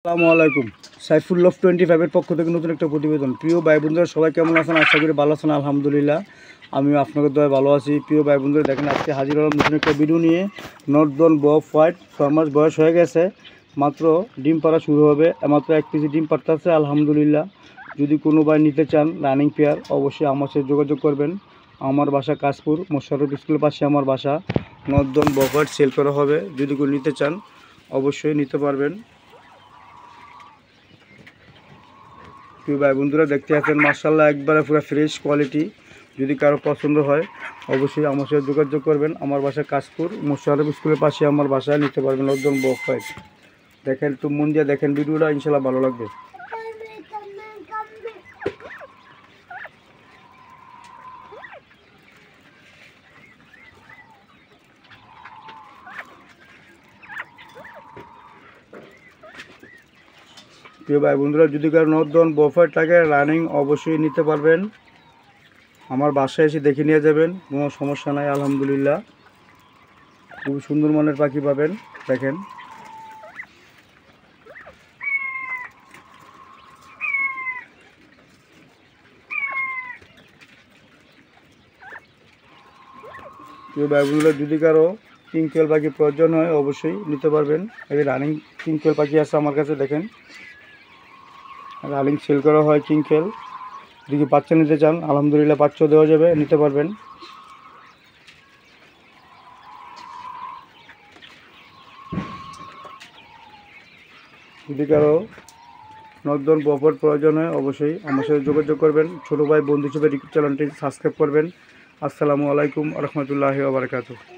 আসসালামু আলাইকুম। সাইফুল লভ 25 পক্ষ থেকে নতুন একটা প্রতিবেদন। প্রিয় ভাই বন্ধুরা সবাই কেমন আছেন? আশা করি ভালো আছেন। আলহামদুলিল্লাহ আমিও আপনাদের দয়ায় ভালো আছি। প্রিয় ভাই বন্ধুরা দেখেন আজকে হাজির হলাম নতুন একটা ভিডিও নিয়ে। নর্থন বব হোয়াইট 6 মাস বয়স হয়ে গেছে, মাত্র ডিম পাড়া শুরু হবে, মাত্র 1 কেজি ডিম পাড়তেছে আলহামদুলিল্লাহ। যদি কোনো ভাই নিতে চান রানিং পেয়ার অবশ্যই আমার সাথে যোগাযোগ করবেন। আমার বাসা কাশপুর, মোশাররফ স্কুলের পাশে আমার বাসা। নর্থন বব হোয়াইট সেল করা হবে, যদি কেউ নিতে চান অবশ্যই নিতে পারবেন। প্রিয় ভাই বন্ধুরা দেখতে আছেন মাশাআল্লাহ একবারে পুরো ফ্রেশ কোয়ালিটি। যদি কারো পছন্দ হয় অবশ্যই আমার সাথে যোগাযোগ করবেন। আমার বাসা কাশপুর, মোশাররফ স্কুলের পাশে আমার বাসায় নিতে পারবেন নর্থন বব হোয়াইট। দেখেন একটু মন দিয়ে দেখেন ভিডিওটা, ইনশাআল্লাহ ভালো লাগবে। প্রিয় ভাই বন্ধুরা যদি কারো নর্থন বব হোয়াইট লাগে রানিং অবশ্যই নিতে পারবেন। আমার বাসায় এসে দেখে নিয়ে যাবেন, কোনো সমস্যা নাই আলহামদুলিল্লাহ। খুব সুন্দর মানের পাখি পাবেন। দেখেন প্রিয় ভাই বন্ধুরা যদি কারো কিংকেল পাখি প্রয়োজন হয় অবশ্যই নিতে পারবেন। এই রানিং কিংকেল পাখি আছে আমার কাছে, দেখেন রানিং সেল করা হয় কিংকেল। যদি বাচ্চা নিতে চান আলহামদুলিল্লাহ বাচ্চাও দেওয়া যাবে, নিতে পারবেন। যদি কারো নর্থন বব হোয়াইট প্রয়োজন হয় অবশ্যই আমার সাথে যোগাযোগ করবেন। ছোটো ভাই বন্ধু হিসেবে চ্যানেলটি সাবস্ক্রাইব করবেন। আসসালামু আলাইকুম ওয়া রাহমাতুল্লাহি ওয়া বারাকাতুহু।